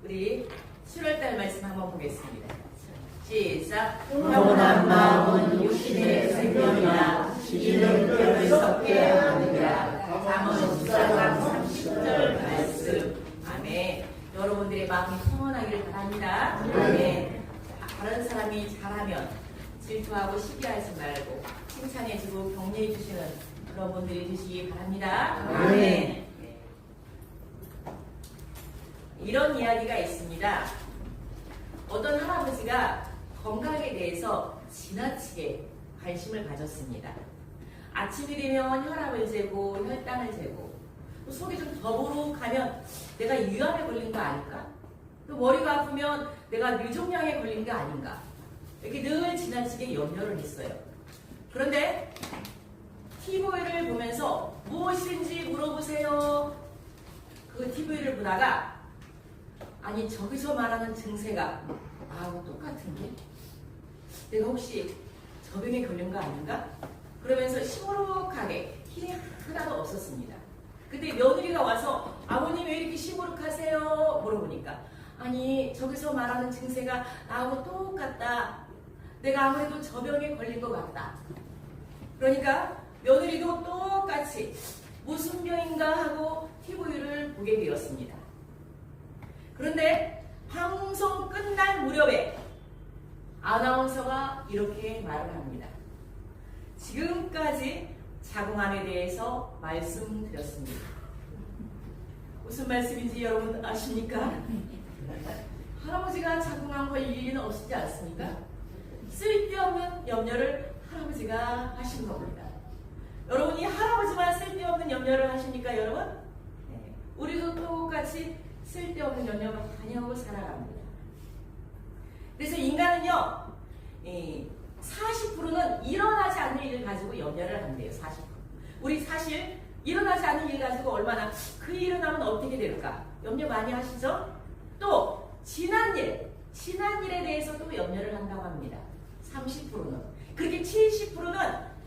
우리 7월달 말씀 한번 보겠습니다. 시작. 영원한 마음은 육신의 생명이나 이는 뼈를 썩게 하느니라. 잠언 14장 30절 말씀. 아멘. 여러분들의 마음이 평온하기를 바랍니다. 아멘. 다른 사람이 잘하면 질투하고 시기하지 말고 칭찬해주고 격려해주시는 그런 분들이 되시기 바랍니다. 아멘. 이런 이야기가 있습니다. 어떤 할아버지가 건강에 대해서 지나치게 관심을 가졌습니다. 아침이 되면 혈압을 재고 혈당을 재고 또 속이 좀 더부룩하면 내가 유암에 걸린 거 아닐까? 또 머리가 아프면 내가 뇌종양에 걸린 게 아닌가? 이렇게 늘 지나치게 염려를 했어요. 그런데 TV를 보면서 무엇인지 물어보세요. 그 TV를 보다가 아니 저기서 말하는 증세가 나하고 똑같은 게 내가 혹시 저 병에 걸린 거 아닌가? 그러면서 시무룩하게 힘이 하나도 없었습니다. 그때 며느리가 와서 아버님 왜 이렇게 시무룩하세요? 물어보니까 아니 저기서 말하는 증세가 나하고 똑같다. 내가 아무래도 저 병에 걸린 것 같다. 그러니까 며느리도 똑같이 무슨 병인가 하고 TV를 보게 되었습니다. 그런데 방송 끝날 무렵에 아나운서가 이렇게 말을 합니다. 지금까지 자궁암에 대해서 말씀드렸습니다. 무슨 말씀인지 여러분 아십니까? 할아버지가 자궁암 걸릴 일은 없지 않습니까? 쓸데없는 염려를 할아버지가 하신 겁니다. 여러분이 할아버지만 쓸데없는 염려를 하십니까, 여러분? 네. 우리도 똑같이 쓸데없는 염려가 많이 하고 살아갑니다. 그래서 인간은요, 40%는 일어나지 않는 일을 가지고 염려를 한대요. 40%. 우리 사실 일어나지 않는 일 가지고 얼마나 그 일이 일어나면 어떻게 될까? 염려 많이 하시죠? 또 지난 일에 대해서도 염려를 한다고 합니다. 30%는. 그렇게 70%는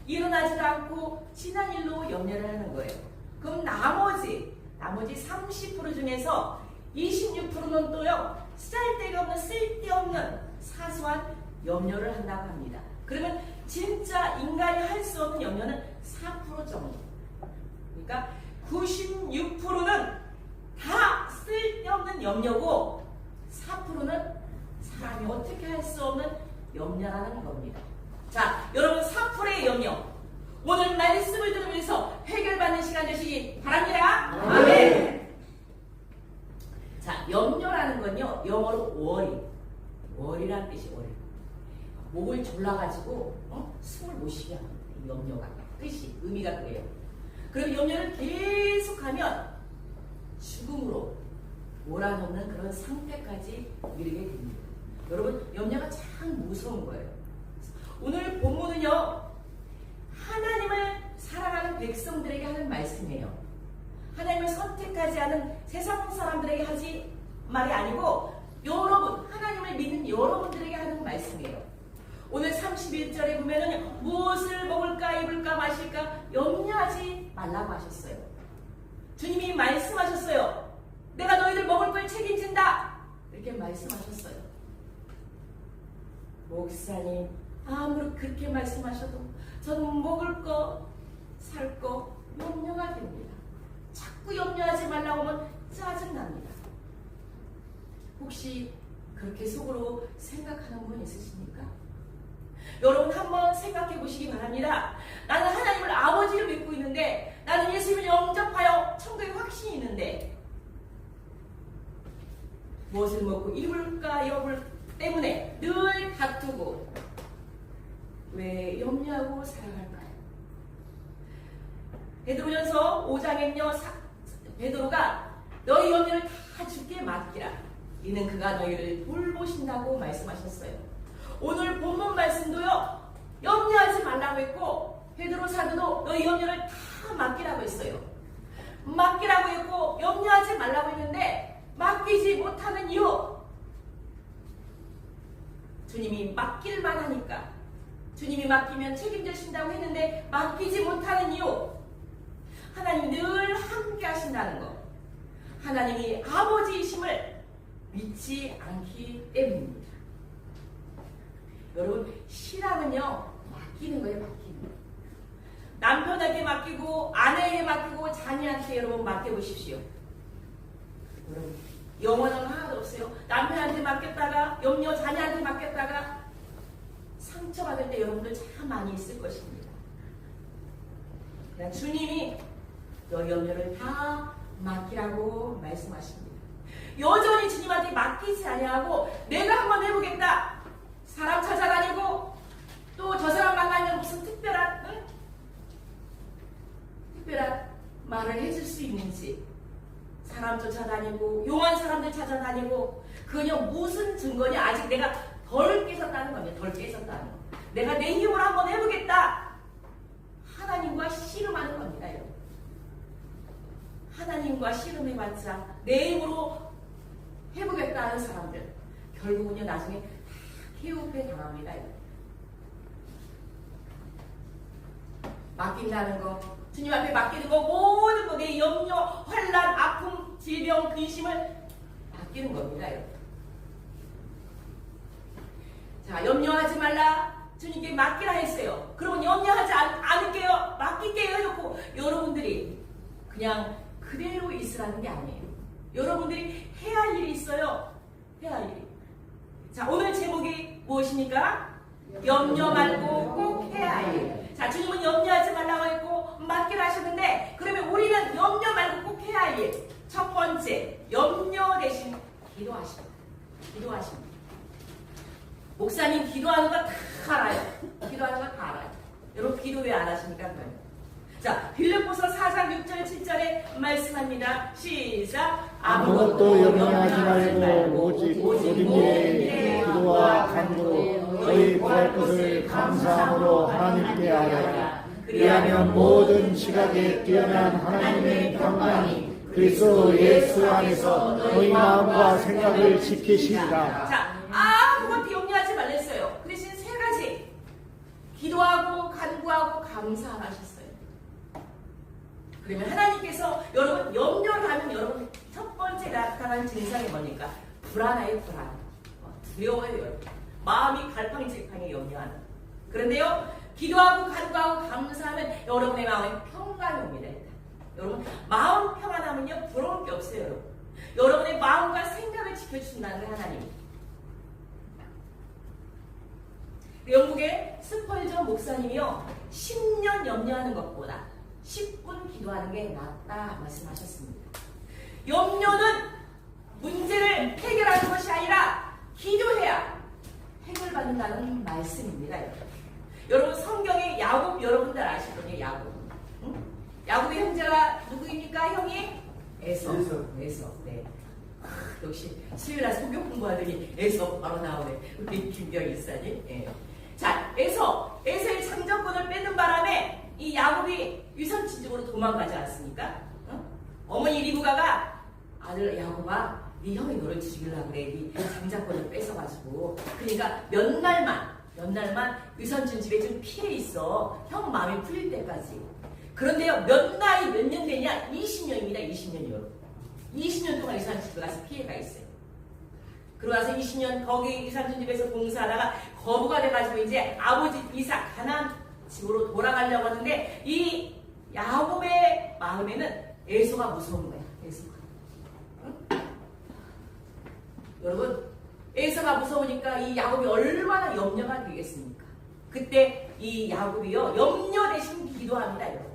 일어나지도 않고 지난 일로 염려를 하는 거예요. 그럼 나머지 30% 중에서 26%는 또요, 쓸데없는 사소한 염려를 한다고 합니다. 그러면 진짜 인간이 할 수 없는 염려는 4% 정도. 그러니까 96%는 다 쓸데없는 염려고 4%는 사람이 어떻게 할 수 없는 염려라는 겁니다. 자, 여러분 4%의 염려. 오늘 말씀을 들으면서 해결받는 시간 되시기 바랍니다. 아멘. 자, 염려라는 건요, 영어로 월이라는 뜻이 월이. 목을 졸라가지고 숨을 못 쉬게 합니다. 이 염려가 뜻이 의미가 그래요. 그럼 염려를 계속하면 죽음으로 몰아넣는 그런 상태까지 이르게 됩니다. 여러분, 염려가 참 무서운 거예요. 오늘 본문은요, 하나님을 사랑하는 백성들에게 하는 말씀이에요. 하나님을 선택하지 않은 세상 사람들에게 하지 말이 아니고 여러분, 하나님을 믿는 여러분들에게 하는 말씀이에요. 오늘 31절에 보면은 무엇을 먹을까 입을까 마실까 염려하지 말라고 하셨어요. 주님이 말씀하셨어요. 내가 너희들 먹을 걸 책임진다. 이렇게 말씀하셨어요. 목사님, 아무리 그렇게 말씀하셔도 저는 먹을 거, 살 거 염려가 됩니다. 자꾸 염려하지 말라고 하면 짜증납니다. 혹시 그렇게 속으로 생각하는 분 있으십니까? 여러분 한번 생각해 보시기 바랍니다. 나는 하나님을 아버지를 믿고 있는데, 나는 예수님을 영접하여 천국에 확신이 있는데, 무엇을 먹고 입을까 여부 때문에 늘 다투고 왜 염려하고 살아갈까요? 베드로전서 5장에는요, 베드로가 너희 염려를 다 주께 맡기라. 이는 그가 너희를 돌보신다고 말씀하셨어요. 오늘 본문 말씀도요, 염려하지 말라고 했고, 베드로 사도도 너희 염려를 다 맡기라고 했어요. 맡기라고 했고 염려하지 말라고 했는데 맡기지 못하는 이유, 주님이 맡길만 하니까, 주님이 맡기면 책임져신다고 했는데 맡기지 못하는 이유, 하나님이 늘 함께 하신다는 것, 하나님이 아버지이심을 믿지 않기 때문입니다. 여러분, 신앙은요, 맡기는 거예요, 맡기는 거예요. 남편에게 맡기고, 아내에게 맡기고, 자녀한테 여러분 맡겨보십시오. 여러분, 영원은 하나도 없어요. 남편한테 맡겼다가, 염려 자녀한테 맡겼다가, 상처받을 때 여러분들 참 많이 있을 것입니다. 그냥 주님이 너 염려를 다 맡기라고 말씀하십니다. 여전히 주님한테 맡기지 아니하고 내가 한번 해보겠다. 사람 찾아다니고 또 저 사람 만나면 무슨 특별한 말을 해줄 수 있는지 사람 쫓아다니고 용한 사람들 찾아다니고 그냥 무슨 증거냐. 아직 내가 덜 깨졌다는 겁니다. 덜 깨졌다는 거. 내가 내 힘으로 한번 해보겠다. 하나님과 씨름하는 겁니다. 여러분. 하나님과 씨름해봤자 내 힘으로 해보겠다 하는 사람들 결국은요 나중에 다 KO패 당합니다. 맡긴다는 거, 주님 앞에 맡기는 거, 모든 거, 내 염려, 환난, 아픔, 질병, 근심을 맡기는 겁니다. 자, 염려하지 말라. 주님께 맡기라 했어요. 그러면 염려하지 않을게요. 맡길게요 해놓고 여러분들이 그냥 그대로 있으라는 게 아니에요. 여러분들이 해야 할 일이 있어요. 해야 할 일이. 자, 오늘 제목이 무엇입니까? 염려 말고 꼭 해야 할 일. 자, 주님은 염려하지 말라고 했고 맡기라 하셨는데 그러면 우리는 염려 말고 꼭 해야 할 일. 첫 번째, 염려 대신 기도하십니다. 기도하십니다. 목사님 기도하는 거 다 알아요. 기도하는 거 다 알아요. 여러분 기도 왜 안 하십니까? 자, 빌립보서 4장 6절 7절에 말씀합니다. 시작. 아무것도 염려하지 말고 오직 모든 일에 기도와 간구로 너희 구할 것을 감사함으로 하나님께 아뢰라. 그리하면 모든 시각에 뛰어난 하나님의 평강이 그리스도 예수 안에서 너희 마음과 생각을 지키시리라. 자, 아무것도 염려하지 말랬어요. 그 대신 세 가지. 기도하고 간구하고 감사하셨어요. 그러면 하나님께서 여러분 염려를 하면 여러분 첫 번째 나타난 증상이 뭡니까? 불안해요, 불안. 두려워요, 여러분. 마음이 갈팡질팡해 염려하는. 그런데요, 기도하고 간구하고 감사하면 여러분의 마음에 평강이 옵니다. 여러분 마음 평안하면요 부러울 게 없어요. 여러분. 여러분의 마음과 생각을 지켜주신다는 하나님. 영국의 스펄전 목사님이요 10년 염려하는 것보다 10분 기도하는 게 낫다 말씀하셨습니다. 염려는 문제를 해결하는 것이 아니라 기도해야 해결받는다는 말씀입니다. 여러분 성경의 야곱 여러분들 아실 거예요. 야곱. 응? 야곱의 형제가 누구입니까? 형이 에서. 네. 역시 수요일날 성경 공부하더니 에서 바로 나오네. 우리 김경희 이사님. 네. 자, 에서의 창정권을 뺏는 바람에 이 야곱이 유선친족으로 도망가지 않습니까? 어머니 리브가가 아들 야곱아, 네 형이 너를 죽이려고 그래. 네 장자권을 뺏어가지고. 그러니까 몇 날만 유선친 집에 좀 피해 있어. 형 마음이 풀릴 때까지. 그런데요, 몇 년 되냐? 20년입니다. 20년이요. 20년 동안 유선친 집에 가서 피해가 있어요. 그러고 나서 20년 거기 유선친 집에서 봉사하다가 거부가 돼가지고 이제 아버지 이삭 가나안 집으로 돌아가려고 하는데 이 야곱의 마음에는 에서가 무서운 거야. 에서가. 응? 여러분 에서가 무서우니까 이 야곱이 얼마나 염려가 되겠습니까? 그때 이 야곱이요 염려 대신 기도합니다. 여러분.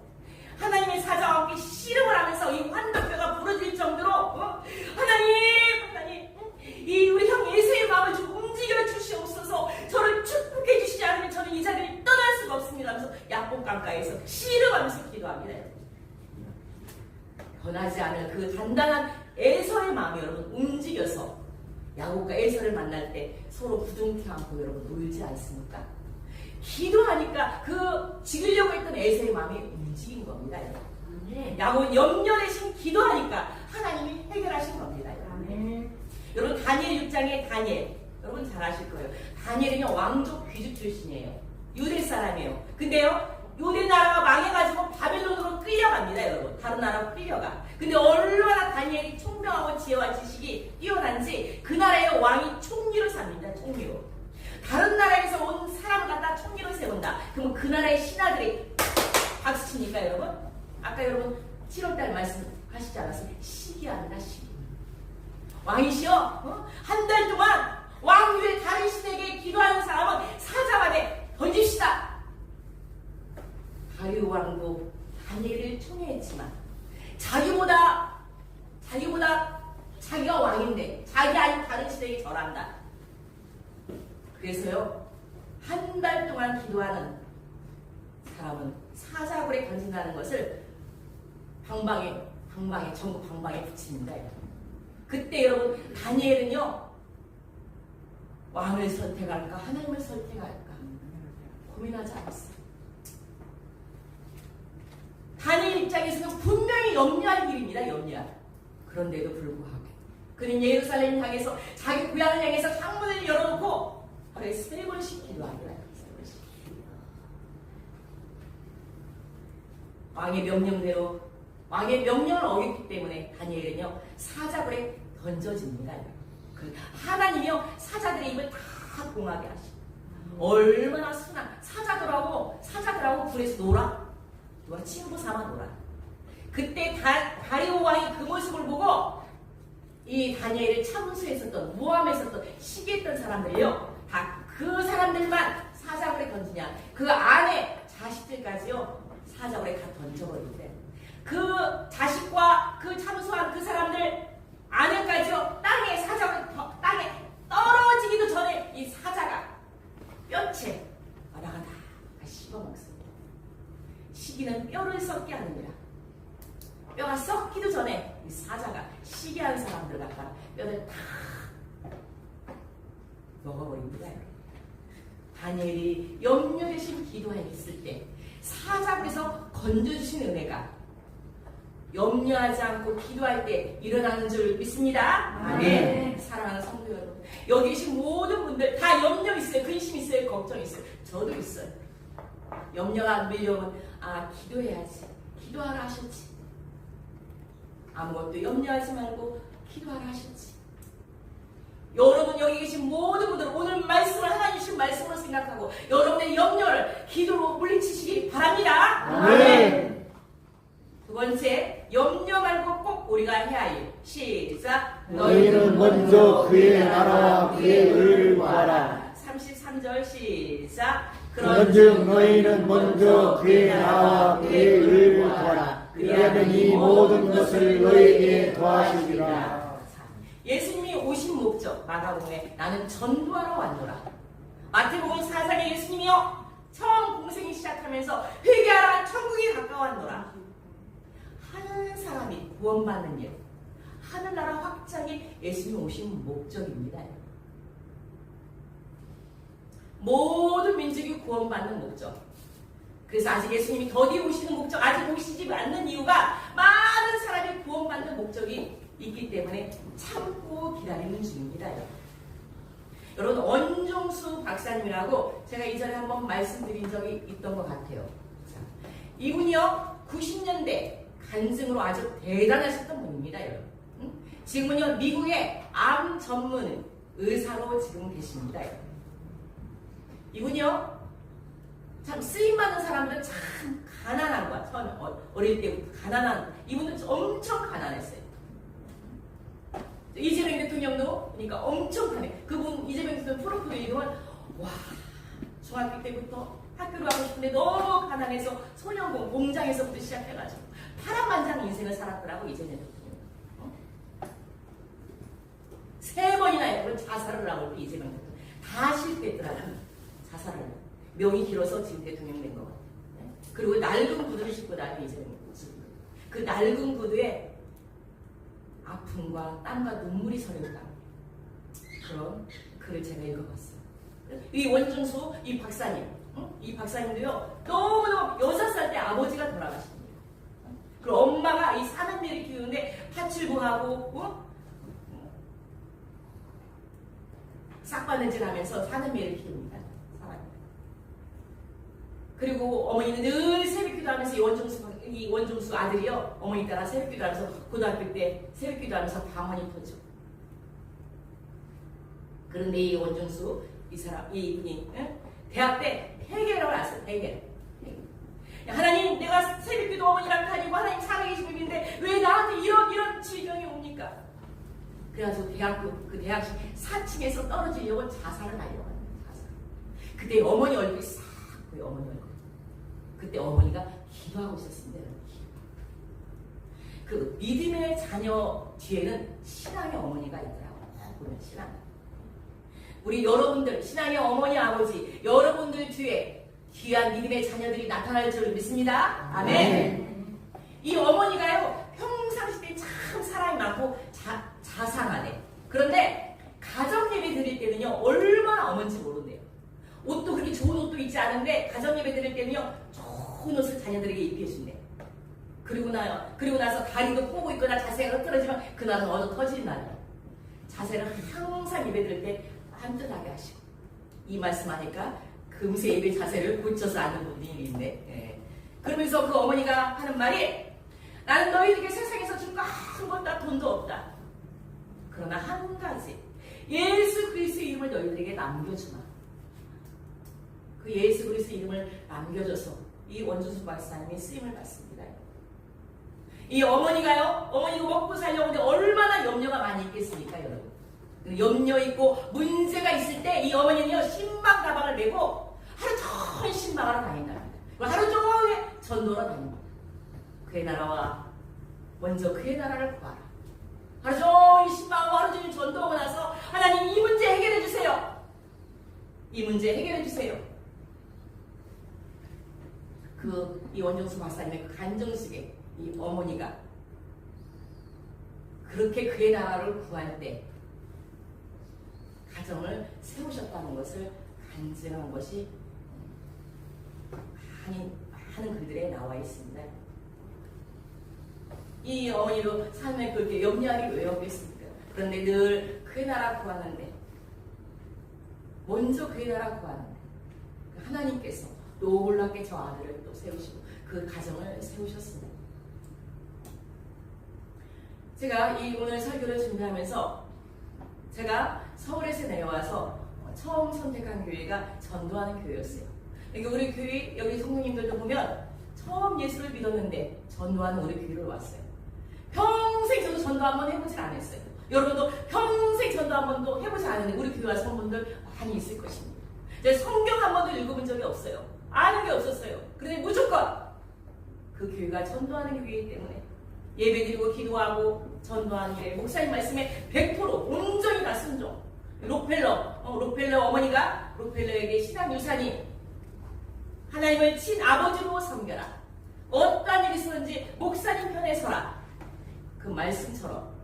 하나님의 사자와 함께 씨름을 하면서 이 환도뼈가 부러질 정도로 하나님 이 우리 형 에서의 마음을 좀 움직여 주시옵소서. 저를 축복해 주시지 않으면 저는 이 자리를 떠날 수가 없습니다 하면서 야곱 강가에서 씨름하면서 기도합니다. 변하지 않은 그 단단한 에서의 마음이 여러분 움직여서 야곱과 에서를 만날 때 서로 부둥켜 안고 여러분 울지 않습니까? 기도하니까 그 죽이려고 했던 에서의 마음이 움직인 겁니다. 야곱은 염려 대신 기도하니까 하나님이 해결하신 겁니다. 여러분 다니엘 6장에 다니엘 여러분 잘 아실 거예요. 다니엘은요 왕족 귀족 출신이에요. 유대 사람이에요. 근데요 요대 나라가 망해가지고 바벨론으로 끌려갑니다, 여러분. 다른 나라로 끌려가. 근데 얼마나 다니엘이 총명하고 지혜와 지식이 뛰어난지 그 나라의 왕이 총리로 삽니다. 총리로. 다른 나라에서 온 사람을 갖다 총리로 세운다. 그러면 그 나라의 신하들이 박수 칩니까, 여러분? 아까 여러분 7월달 말씀하시지 않았어요? 시기합니다, 시기. 왕이시여, 한 달 동안 왕 위에 다른 신에게 기도하는 사람은 사자반에 던집시다. 다리오 왕도 다니엘을 총애했지만 자기보다 자기가 왕인데 자기 아닌 다른 신에게 절한다. 그래서요, 한 달 동안 기도하는 사람은 사자굴에 던진다는 것을 전국 방방에 붙입니다. 그때 여러분, 다니엘은요, 왕을 선택할까 하나님을 선택할까 고민하지 않았어요. 다니엘 입장에서는 분명히 염려할 일입니다. 염려할. 그런데도 불구하고 그는 예루살렘 향해서 자기 고향을 향해서 창문을 열어놓고 하루에 3번씩 기도하더라. 왕의 명령을 어겼기 때문에 다니엘은요, 사자굴에 던져집니다. 그 하나님이요, 사자들의 입을 다 공하게 하시고, 얼마나 순한 사자들하고 불에서 놀아 친구 삼아 놀아. 그때 다리오 왕이 그 모습을 보고 이 다니엘을 참수에 있었던, 모함에 있었던, 시기했던 사람들이요, 다 그 사람들만 사자굴에 던지냐, 그 안에 자식들까지요 사자굴에 다 던져버리는데, 그 자식과 그 참수한 그 사람들 안에까지요 땅에 떨어지기도 전에 이 사자가 뼈채 나가 다 씹어먹습니다. 시기는 뼈를 썩게 하느니라. 뼈가 썩기도 전에 이 사자가 시기한 사람들 갖다 뼈를 다 먹어버립니다. 다니엘이 염려 대신 기도했을 때 사자굴에서 건져주신 은혜가 염려하지 않고 기도할 때 일어나는 줄 믿습니다. 아멘. 사랑하는 성도 여러분, 여기 계신 모든 분들 다 염려 있어요. 근심 있어요. 걱정 있어요. 저도 있어요. 염려가 안 밀려오면 기도해야지. 기도하라 하셨지. 아무것도 염려하지 말고 기도하라 하셨지. 여러분, 여기 계신 모든 분들 오늘 말씀을 하나님 주신 말씀으로 생각하고 여러분의 염려를 기도로 물리치시기 바랍니다. 아멘. 두 번째, 염려 말고 꼭 우리가 해야 할 일. 시작. 너희는 먼저 그의 나라와 그의 의를 구하라. 33절 시작. 그런즉 너희는 먼저 그의 나라와 그의 의를 구하라. 그리하면 이 모든 것을 너희에게 더하시리라. 예수님이 오신 목적, 마가복음에 나는 전도하러 왔노라. 마태복음 4장에 예수님이요, 처음 공생이 시작하면서 회개하라, 천국이 가까웠노라. 한 사람이 구원받는 일, 하늘나라 확장이 예수님이 오신 목적입니다. 모든 민족이 구원받는 목적. 그래서 아직 예수님이 더디 오시는 목적, 아직 오시지 않는 이유가 많은 사람이 구원받는 목적이 있기 때문에 참고 기다리는 중입니다. 여러분, 원종수 박사님이라고 제가 이전에 한번 말씀드린 적이 있던 것 같아요. 자, 이분이요 90년대 간증으로 아주 대단하셨던 분입니다. 여러분. 지금은요 미국의 암 전문 의사로 지금 계십니다. 이분이요 참 쓰임받는 사람들은 참 가난한 거야. 처음에 어릴 때부터 가난한, 이분은 엄청 가난했어요. 이재명 대통령도 그러니까 엄청 가난해. 그분 이재명 대통령 프로필 읽으면 와, 중학교 때부터 학교를 가고 싶은데 너무 가난해서 소년공 공장에서부터 시작해가지고 파란만장 인생을 살았더라고 이재명 대통령. 3번이나 여러분 자살을 하고 이재명 대통령 다 실패했더라고. 자살을 하고 명이 길어서 지금 대통령 된 것 같아요. 그리고 낡은 구두를 신고 다니는 이재명 대통령. 그 낡은 구두에 아픔과 땀과 눈물이 서린다. 그런 글을 제가 읽어봤어요. 이 원준수 이 박사님, 이 박사님도요 너무너무 6살 때 아버지가 돌아가십니다. 그리고 엄마가 이 사남매를 키우는데 파출부하고 싹바느질 하면서 사남매를 키웁니다. 그리고 어머니는 늘 새벽기도 하면서 이 원중수 아들이요, 어머니 따라 새벽기도 하면서 고등학교 때 새벽기도 하면서 방언이 터져. 그런데 이 원중수 이분이 대학 때 해결을 왔어요. 해결. 하나님, 내가 새벽기도 어머니랑 다니고 하나님 살아계신 분인데 왜 나한테 이런 질병이 옵니까? 그래가지고 그 대학 4층에서 떨어지려고 자살을 하려고 합니다. 자살. 그때 어머니 얼굴이 싹 보여. 어머니 얼굴. 그때 어머니가 기도하고 있었습니다. 그 믿음의 자녀 뒤에는 신앙의 어머니가 있더라고요. 보면 신앙. 우리 여러분들, 신앙의 어머니, 아버지, 여러분들 뒤에 귀한 믿음의 자녀들이 나타날 줄 믿습니다. 아멘. 이 어머니가요, 평상시에 참 사랑이 많고 자상하네. 그런데 가정 예배 드릴 때는요, 얼마나 어머니인지 모른대요. 옷도 그렇게 좋은 옷도 입지 않은데 가정 예배 드릴 때는요, 좋은 옷을 자녀들에게 입혀준대. 그리고 나서 다리도 꼬고 있거나 자세가 흐트러지면 그날은 얻어 터지는 날이에요. 자세를 항상 예배 드릴 때 한뜻하게 하시고, 이 말씀하니까 금세 예배 자세를 고쳐서 아는 분들이 있네. 예. 그러면서 그 어머니가 하는 말이, 나는 너희에게 세상에서 준 거 아무것도 돈도 없다. 그러나 한 가지, 예수 그리스도의 이름을 너희들에게 남겨주마. 그 예수 그리스도의 이름을 남겨줘서 이 원준수 박사님의 쓰임을 받습니다. 이 어머니가요, 어머니가 먹고 살려고 하는데 얼마나 염려가 많이 있겠습니까, 여러분? 염려 있고 문제가 있을 때 이 어머니는요, 신방 가방을 메고 하루 종일 신방하러 다닌답니다. 하루 종일 전도하러 다닙니다. 그의 나라와 먼저 그의 나라를 구하라. 하루 종일 신방하고 하루 종일 전도하고 나서 하나님 이 문제 해결해 주세요. 이 문제 해결해 주세요. 이 원정수 박사님의 그 간정식에 이 어머니가 그렇게 그의 나라를 구할 때 가정을 세우셨다는 것을 간증한 것이 많은 글들에 나와 있습니다. 이 어머니로 삶을 그렇게 염려하기 왜 없겠습니까? 그런데 늘 그의 나라 구하는데, 먼저 그의 나라 구하는데 하나님께서 놀랍게 저 아들을 또 세우시고 그 가정을 세우셨습니다. 제가 이 오늘 설교를 준비하면서 제가 서울에서 내려와서 처음 선택한 교회가 전도하는 교회였어요. 우리 교회, 여기 성도님들도 보면 처음 예수를 믿었는데 전도하는 우리 교회로 왔어요. 평생 저도 전도 한번 해보질 않았어요. 여러분도 평생 전도 한 번도 해보지 않았는데 우리 교회 와서 온 분들 많이 있을 것입니다. 제가 성경 한 번도 읽어본 적이 없어요. 아는 게 없었어요. 그런데 무조건 그 교회가 전도하는 교회이기 때문에 예배드리고 기도하고 전도하는 게 목사님 말씀에 100% 온전히 다 순종. 록펠러 어머니가 록펠러에게 신앙 유산이 하나님을 친아버지로 섬겨라. 어떠한 일이 있었는지 목사님 편에 서라. 그 말씀처럼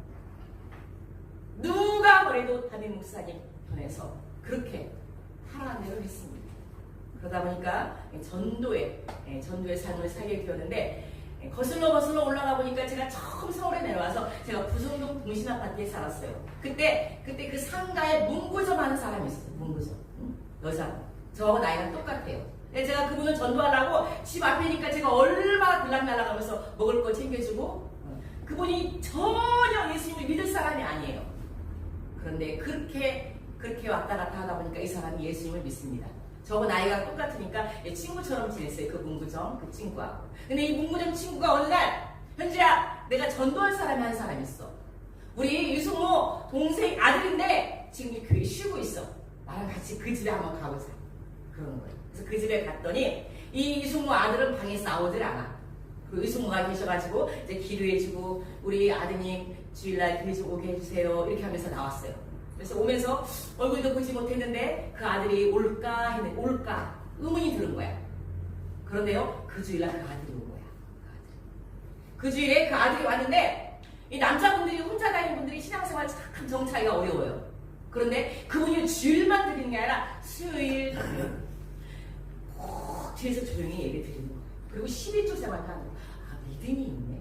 누가 뭐래도 담임 목사님 편에서 그렇게 하라는 했습니다. 그러다 보니까 전도의 삶을 살게 되었는데, 거슬러 올라가 보니까 제가 처음 서울에 내려와서 제가 부성동 동신아파트에 살았어요. 그때 그 상가에 문구점 하는 사람이 있었어요. 문구점. 여자. 저하고 나이가 똑같아요. 제가 그분을 전도하려고 집 앞이니까 제가 얼마나 들락날락하면서 먹을 거 챙겨주고, 그분이 전혀 예수님을 믿을 사람이 아니에요. 그런데 그렇게 왔다 갔다 하다 보니까 이 사람이 예수님을 믿습니다. 저하고 나이가 똑같으니까 친구처럼 지냈어요. 그 문구점 그 친구하고. 근데 이 문구점 친구가 어느 날, 현주야, 내가 전도할 사람이 한 사람 있어. 우리 유승모 동생 아들인데 지금 이 교회 쉬고 있어. 나랑 같이 그 집에 한번 가보자. 그러는 거예요. 그래서 그 집에 갔더니 이 유승모 아들은 방에서 나오질 않아. 그 유승모가 계셔가지고 이제 기도해주고, 우리 아드님 주일날 교회 좀 오게 해주세요. 이렇게 하면서 나왔어요. 그래서 오면서 얼굴도 보지 못했는데 그 아들이 올까 의문이 드는 거야. 그런데요, 그 주일날 그 아들이 온 거야. 그 주일에 그 아들이 왔는데, 이 남자분들이 혼자 다니는 분들이 신앙생활 참 정차이가 어려워요. 그런데 그분이 주일만 드리는 게 아니라 수요일 꼭 뒤에서 조용히 예배 드리는 거예요. 그리고 12주 생활도 하는 거예요. 아, 믿음이 있네.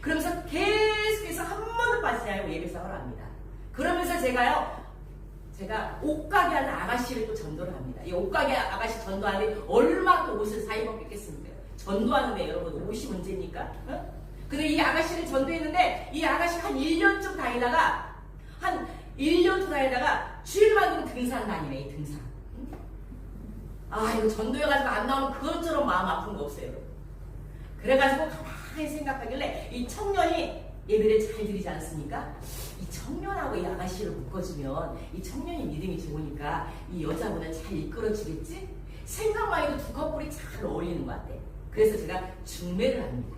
그러면서 계속해서 한 번도 빠지지 않고 예배 생활을 합니다. 그러면서 제가요, 제가 옷가게 하는 아가씨를 또 전도를 합니다. 이 옷가게 아가씨 전도하는데 얼마나 또 옷을 사 입었겠습니까? 전도하는데 여러분 옷이 문제입니까? 어? 근데 이 아가씨를 전도했는데 이 아가씨 한 1년쯤 다니다가 주일만 되면 등산 다니네. 이 등산. 아 이거 전도해가지고 안 나오면 그것처럼 마음 아픈 거 없어요. 그래가지고 가만히 생각하길래 이 청년이 예배를 잘 드리지 않습니까? 이 청년하고 이 아가씨를 묶어주면 이 청년이 믿음이 좋으니까 이 여자분을 잘 이끌어주겠지? 생각만 해도 두 커플이 잘 어울리는 것 같아. 그래서 제가 중매를 합니다.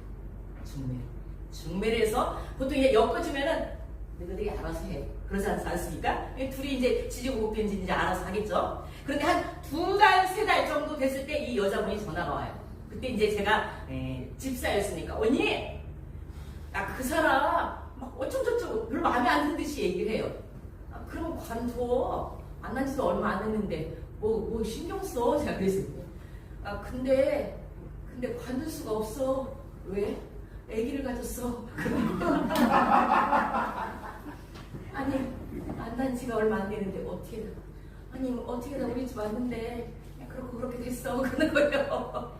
중매를 해서 보통 이제 엮어주면은 너희들이 알아서 해. 그러지 않습니까? 둘이 이제 지지고 곱편지 이제 알아서 하겠죠? 그런데 한 2달, 3달 정도 됐을 때 이 여자분이 전화가 와요. 그때 이제 제가 집사였으니까 언니! 나 그 사람 막 어쩌고저쩌고 별로 마음에 안 드는 듯이 얘기를 해요. 아, 그러면 관둬. 만난 지도 얼마 안 됐는데 뭐 신경 써? 제가 그랬어요. 아 근데 관둘 수가 없어. 왜? 아기를 가졌어. 아니 만난 지가 얼마 안 되는데 어떻게 다 우리 집 왔는데 그렇게 됐어. 그러는 거예요.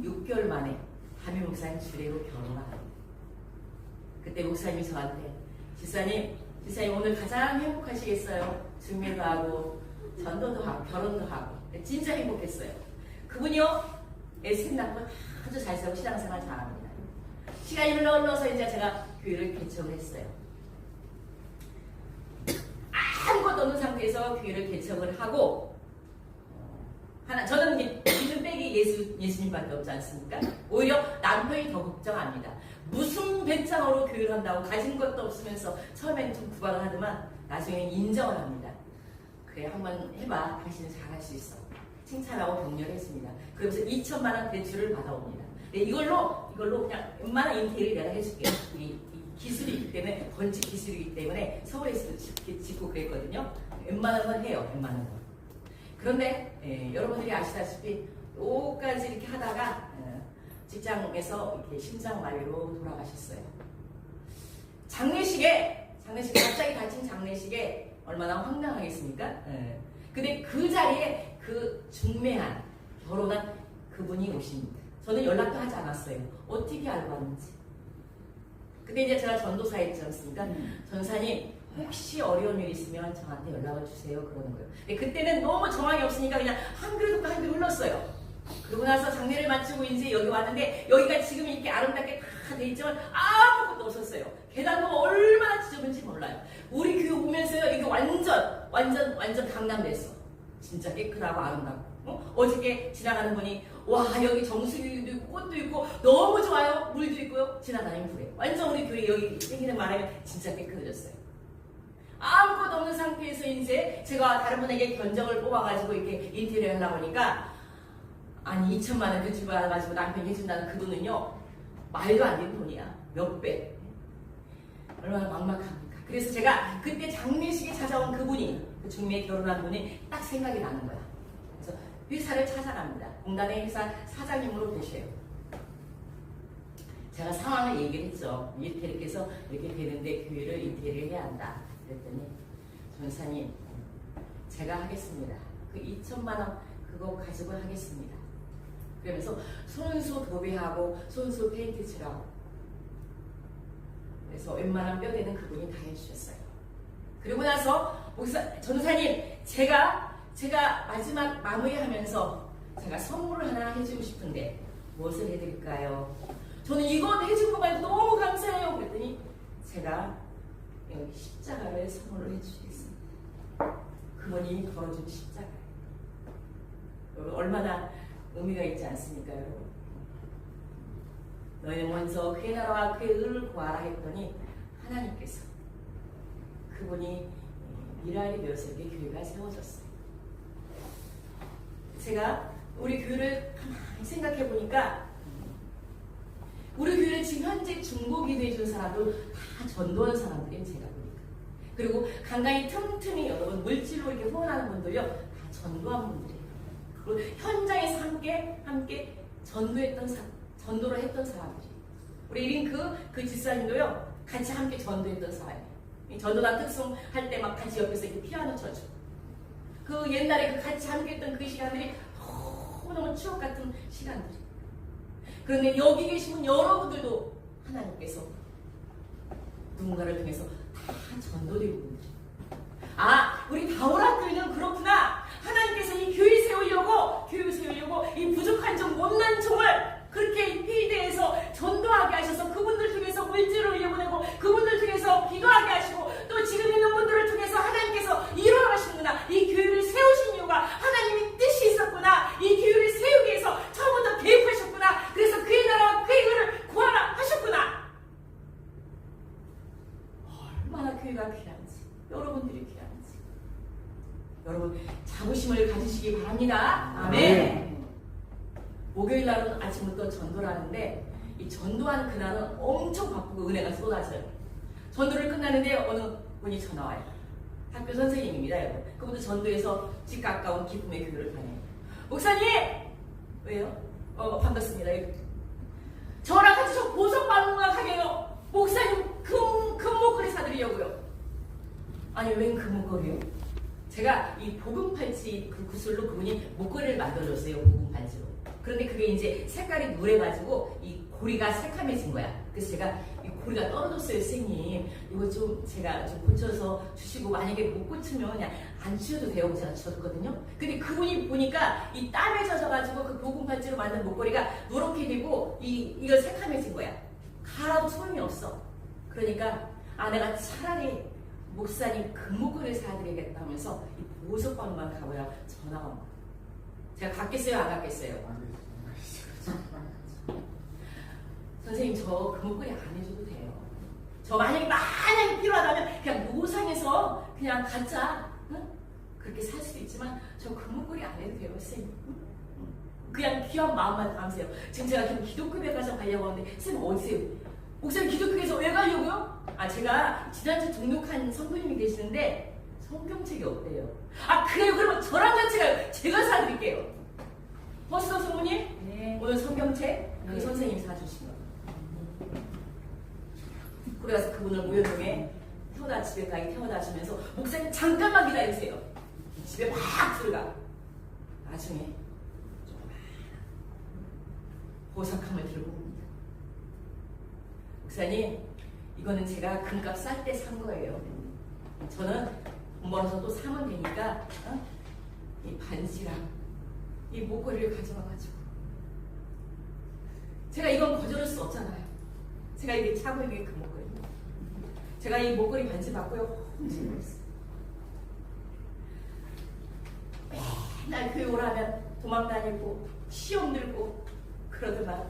6개월 만에 담임 목사님 주례로 결혼하고 그때 목사님이 저한테 집사님 오늘 가장 행복하시겠어요. 중매도 하고 전도도 하고 결혼도 하고 진짜 행복했어요. 그분이요 셋 낳고 아주 잘 살고 신앙생활 잘합니다. 시간이 흘러서 이제 제가 교회를 개척을 했어요. 아무것도 없는 상태에서 교회를 개척을 하고 저는 믿음 빼기 예수님밖에 없지 않습니까? 오히려 남편이 더 걱정합니다. 무슨 배짱으로 교회를 한다고 가진 것도 없으면서 처음에는 좀 구박을 하더만 나중에는 인정을 합니다. 그래 한번 해봐. 당신은 잘할 수 있어. 칭찬하고 격려를 했습니다. 그러면서 2천만 원 대출을 받아옵니다. 네, 이걸로 그냥 웬만한 인테리어를 내가 해줄게. 이 기술이 있기 때문에 건축 기술이기 때문에 서울에서도 짓고 그랬거든요. 웬만한 건 해요. 웬만한 건. 그런데 여러분들이 아시다시피 요까지 이렇게 하다가 직장에서 이렇게 심장마비로 돌아가셨어요. 장례식에 갑자기 다친 장례식에 얼마나 황당하겠습니까? 근데 그 자리에 그 중매한 결혼한 그분이 오십니다. 저는 연락도 하지 않았어요. 어떻게 알고 왔는지. 근데 이제 제가 전도사였지 않습니까? 전사님 혹시 어려운 일 있으면 저한테 연락을 주세요. 그러는 거예요. 근데 그때는 너무 정황이 없으니까 그냥 한 그릇 한 그릇 흘렀어요. 그러고 나서 장례를 마치고 이제 여기 왔는데 여기가 지금 이렇게 아름답게 다 돼 있지만 아무것도 없었어요. 계단도 얼마나 지저분지 몰라요. 우리 교회 보면서요 이게 완전 강남됐어. 진짜 깨끗하고 아름답고 어저께 지나가는 분이 와 여기 정수기도 있고 꽃도 있고 너무 좋아요. 물도 있고요. 지나다니면 그래요. 완전 우리 교회 여기 생기는 바람에 진짜 깨끗해졌어요. 아무것도 없는 상태에서 이제 제가 다른 분에게 견적을 뽑아가지고 이렇게 인테리어 하려고 하니까 아니 2천만 원 그 집을 가지고 남편이 해준다는 그 돈은요 말도 안 되는 돈이야. 몇 배. 얼마나 막막합니까. 그래서 제가 그때 장례식에 찾아온 그분이 그 중매에 결혼한 분이 딱 생각이 나는 거야. 그래서 회사를 찾아갑니다. 공단의 회사 사장님으로 계셔요. 제가 상황을 얘기를 했죠. 이렇게 해서 이렇게 되는데 교회를 인테리어 해야 한다. 그랬더니 전사님 제가 하겠습니다. 그 2천만 원 그거 가지고 하겠습니다. 그러면서 손수 도배하고 손수 페인트 칠하고 그래서 웬만한 뼈대는 그분이 다 해주셨어요. 그리고 나서 전사님 제가 마지막 마무리하면서 제가 선물을 하나 해주고 싶은데 무엇을 해드릴까요? 저는 이거 해준 것만 너무 감사해요. 그랬더니 제가 여기 십자가를 선물로 해주시겠습니다. 그분이 걸어준 십자가. 얼마나 의미가 있지 않습니까, 여러분? 너희는 먼저 그의 나라와 그의 의를 구하라 했더니 하나님께서 그분이 미라의 묘석의 교회가 세워졌어요. 제가 우리 교회를 가만히 생각해 보니까 우리 교회는 지금 현재 중보기도해 준 사람들 다 전도한 사람들이에요. 제가 보니까. 그리고 간간히 틈틈이 여러분 물질로 이렇게 후원하는 분들요 다 전도한 분들이에요. 그리고 현장에서 함께 전도를 했던 사람들이. 우리 1인 그 집사님도요 같이 함께 전도했던 사람이에요. 이 전도단 특송 할 때 막 같이 옆에서 이렇게 피아노 쳐주고 그 옛날에 그 같이 함께했던 그 시간들이 너무너무 추억 같은 시간들. 그런데 여기 계신 여러분들도 하나님께서 누군가를 통해서 다 전도되고 있는 아, 우리 다오라 교회는 그렇구나. 하나님께서 이 교회 세우려고 이 부족한 종, 못난 종을 그렇게 필드에서 전도하게 하셔서 그분들 통해서 물질을 흘려보내고 그분들 통해서 기도하게 하시고 또 지금 있는 분들을 통해서 하나님께서 일어나시는구나. 이 교회를 세우신 이유가 하나님의 뜻이 있었구나. 이 교회를 세우기 위해서 처음부터 계획하셨구나. 그래서 그의 나라와 그의 의를 구하라 하셨구나. 얼마나 교회가 귀한지, 여러분들이 귀한지. 여러분 자부심을 가지시기 바랍니다. 아멘. 목요일 날은 아침부터 전도를 하는데 이 전도하는 그날은 엄청 바쁘고 은혜가 쏟아져요. 전도를 끝나는데 어느 분이 전화 와요. 학교 선생님입니다. 여러분. 그분도 전도에서 집 가까운 기쁨의 교회를 다녀요. 목사님! 왜요? 반갑습니다. 저랑 같이 저 보석방문학 하게요. 목사님 금목걸이 사드리려고요. 아니 웬 금목걸이요? 제가 이 복음팔찌 그 구슬로 그분이 목걸이를 만들어줬어요. 복음팔찌로. 그런데 그게 이제 색깔이 누래가지고 이 고리가 새카매진 거야. 그래서 제가 이 고리가 떨어졌어요. 선생님 이거 좀 제가 좀 고쳐서 주시고 만약에 못 고치면 그냥 안 주셔도 돼요. 제가 주셨거든요. 근데 그분이 보니까 이 땀에 젖어가지고 그 복음팔찌로 만든 목걸이가 누렇게 되고 이거 새카매진 거야. 갈아도 소용이 없어. 그러니까 내가 차라리 목사님 금목걸이를 사드리겠다 하면서 이 보석방만 가고야 전화가 온 거야. 제가 갔겠어요? 안 갔겠어요? 선생님 저 금목걸이 안 해줘도 돼요. 저 만약에 필요하다면 그냥 노상에서 그냥 갖자. 응? 그렇게 살 수도 있지만 저 금목걸이 안 해도 돼요. 선생님. 그냥 귀한 마음만 담으세요. 지금 제가 기독교회 가서 가려고 하는데 선생님 어디세요? 목사님 기독교회에서 왜 가려고요? 제가 지난주 등록한 성도님이 계시는데 성경책이 없대요. 그래요? 그러면 저랑 같이 가요. 제가 사드릴게요. 버스터 성모님? 네. 오늘 성경책 그 선생님이 사주신 거예요. 그래서 그분을 무연동에 집에까지 태워다 주면서 목사님 잠깐만 기다리세요. 집에 막 들어가. 나중에 좀 보석함을 들고 옵니다. 목사님 이거는 제가 금값 쌀 때 산 거예요. 저는 돈 벌어서 또 사면 되니까 이 반지랑 이 목걸이를 가져와가지고 제가 이건 거절할 수 없잖아요. 제가 이게 차고 있는 게 그 목걸이. 제가 이 목걸이 반지 받고요. 훔치고 있어요. 맨날 교회 오라면 도망다니고 시험 들고 그러더만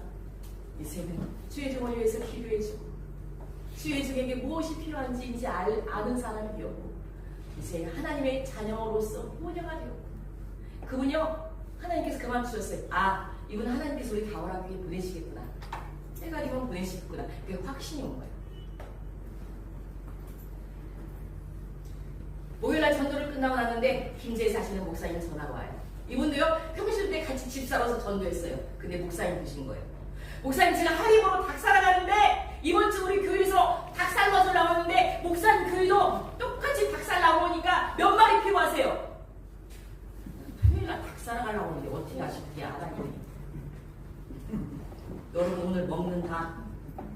이제는 주의 종을 위해서 기도해주고 주의 종에게 무엇이 필요한지 이제 아는 사람이 되었고 이제 하나님의 자녀로서 모녀가 되었고 그분요 하나님께서 그만 주셨어요. 이분 하나님께서 우리 다오라 교회에 보내시겠구나. 때가 되면 보내시겠구나. 그게 확신이 온 거예요. 목요일날 전도를 끝나고 나는데 김제에 사시는 목사님 전화가 와요. 이분도요 평실 때 같이 집 살아서 전도했어요. 근데 목사님 보신 거예요. 목사님 제가 하림으로 닭 사러 가는데 이번 주 우리 교회에서 닭살 맛을 나왔는데 목사님 교회도 똑같이 닭살 나오니까 몇 마리 필요하세요? 토요일날 닭 사러 가려고 하는데 어떻게 아시는지 알아요? 여러분 오늘 먹는 닭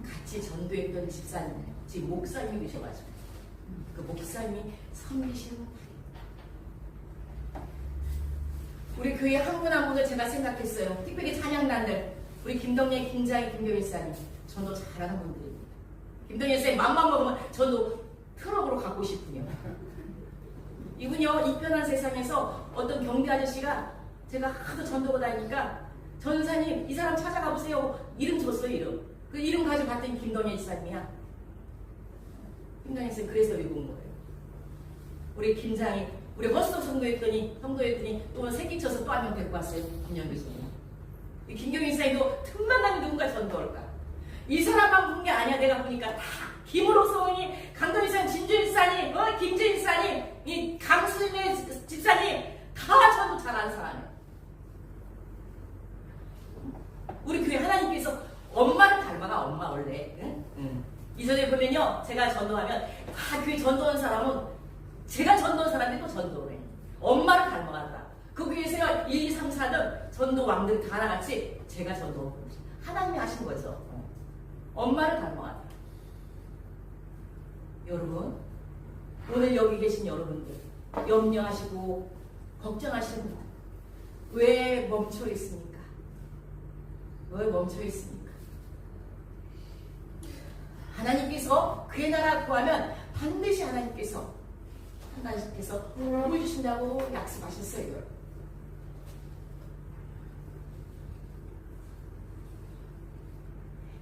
같이 전도했던 집사님 지금 목사님이 계셔가지고 그 목사님이 섬기시는 분이에요. 우리 교회 한 분 한 분을 제가 생각했어요. 특별히 찬양단들 우리 김덕래, 김장희, 김경일사님 전도 잘하는 분들입니다. 김덕래 쌤 맘만 먹으면 전도 트럭으로 갖고 싶군요. 이분요 이 편한 세상에서 어떤 경비 아저씨가 제가 하도 전도고 다니니까 전사님 이 사람 찾아가 보세요. 이름 줬어요. 이름. 그 이름 가지고 갔더니 김덕래 지사님이야. 김장희 쌤 그래서 여기 온 거예요. 우리 김장희 우리 허스도 성도했더니 또 새끼쳐서 또 한 명 데리고 왔어요. 김영 교수님. 김경희 사님도 틈만 나면 누군가 전도할까. 이 사람만 본 게 아니야. 내가 보니까 다 김으로 성이 강동희 사님, 진주일 사님, 김주일 사님, 이 강수진의 집사님 다 전도 잘하는 사람이에요. 우리 교회 하나님께서 엄마를 닮아가. 엄마 원래. 응? 이전에 보면요 제가 전도하면 다 교회 전도 사람들이 또 전도를 해. 엄마를 닮아간다. 그 위에서 1, 2, 3, 4등 전도 왕들이 다 나같이 제가 전도 하나님이 하신 거죠. 엄마를 닮아간다. 여러분, 오늘 여기 계신 여러분들 염려하시고 걱정하시는 분 왜 멈춰 있습니까? 왜 멈춰 있습니까? 하나님께서 그의 나라 구하면 반드시 하나님께서 복을 주신다고 약속하셨어요.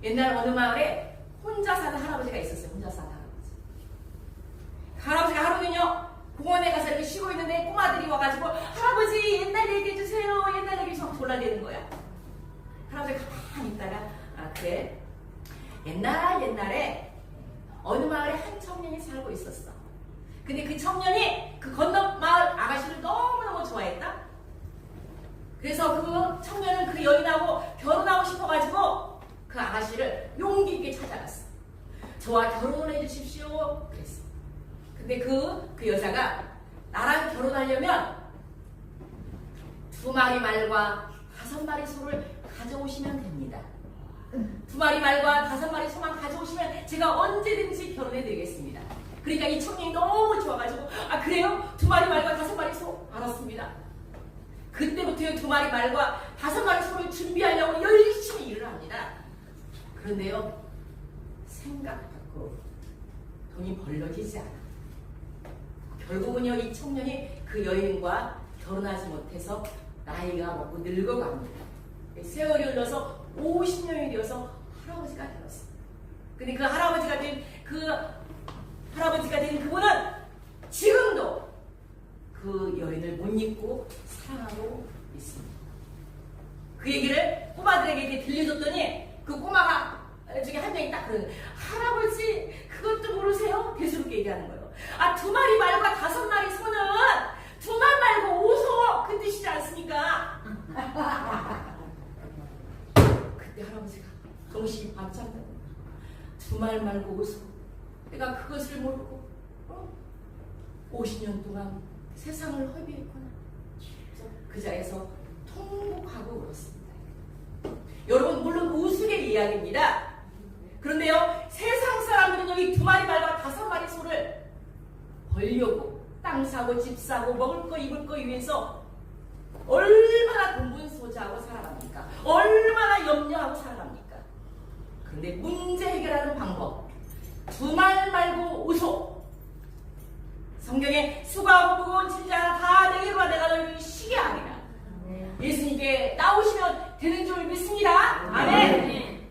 옛날 어느 마을에 혼자 사는 할아버지가 있었어요. 혼자 사는 할아버지가 하루는요 공원에 가서 이렇게 쉬고 있는데 꼬마들이 와가지고 할아버지 옛날 얘기해 주세요. 옛날 얘기 좀 졸라대는 거야. 할아버지가 가만히 있다가 아 그래? 옛날에 어느 마을에 한 청년이 살고 있었어. 근데 그 청년이 그 건너 마을 아가씨를 너무너무 좋아했다. 그래서 그 청년은 그 여인하고 결혼하고 싶어가지고 그 아가씨를 용기 있게 찾아갔어. 저와 결혼해 주십시오. 그랬어. 근데 그 여자가 나랑 결혼하려면 2마리 말과 5마리 소를 가져오시면 됩니다. 2마리 말과 5마리 소만 가져오시면 제가 언제든지 결혼해 드리겠습니다. 그러니까 이 청년이 너무 좋아가지고 아 그래요? 2마리 말과 5마리 소 알았습니다. 그때부터 2마리 말과 5마리 소를 준비하려고 열심히 일을 합니다. 그런데요 생각 밖으로 돈이 벌어지지 않아. 결국은요 이 청년이 그 여인과 결혼하지 못해서 나이가 먹고 늙어갑니다. 세월이 흘러서 50년이 되어서 할아버지가 되었어요. 근데 그 할아버지가 된 그분은 지금도 그 여인을 못 잊고 사랑하고 있습니다. 그 얘기를 꼬마들에게 이렇게 들려줬더니 그 꼬마가 중에 한 명이 딱 그러는 거예요. 할아버지 그것도 모르세요? 대수롭게 얘기하는 거예요. 아 2마리 말과 5마리 소는 2말 말고 5소 그 뜻이지 않습니까? 그때 할아버지가 정신이 바짝 나요. 2말 말고 5소. 내가 그것을 모르고 50년 동안 세상을 허비했구나. 그 자리에서 통곡하고 울었습니다. 여러분 물론 우스갯 이야기입니다. 그런데요 세상 사람들은 이 2마리 말과 5마리 소를 벌려고 땅 사고 집 사고 먹을 거 입을 거 위해서 얼마나 공분소자하고 살아갑니까? 얼마나 염려하고 살아갑니까? 그런데 문제 해결하는 방법 2말 말고 5소. 성경에 수고하고 무거운 짐자 다 내게로 와 내가 너희를 쉬게 하리라. 예수님께 나오시면 되는 줄 믿습니다. 아멘.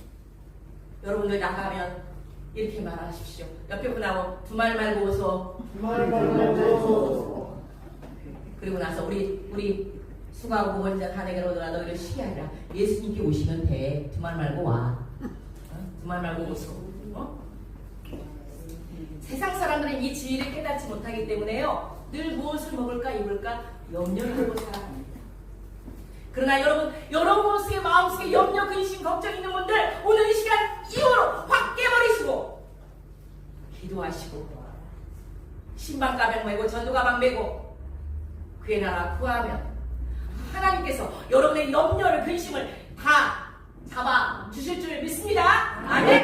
여러분들 나가면 이렇게 말하십시오. 옆에 분하고 2말 말고 5소. 2말 말고 5소. 그리고 나서 우리 수고하고 무거운 짐자 다 내게로 와 너희를 쉬게 하리라. 예수님께 오시면 돼. 2말 말고 와. 2말 말고 5소. 세상 사람들은 이 진리를 깨닫지 못하기 때문에요 늘 무엇을 먹을까 입을까 염려를 하고 살아갑니다. 그러나 여러분 마음속에 염려, 근심, 걱정 있는 분들 오늘 이 시간 이후로 확 깨버리시고 기도하시고 신방 가방 메고 전도 가방 메고 그의 나라 구하면 하나님께서 여러분의 염려를 근심을 다 잡아 주실 줄 믿습니다. 아멘.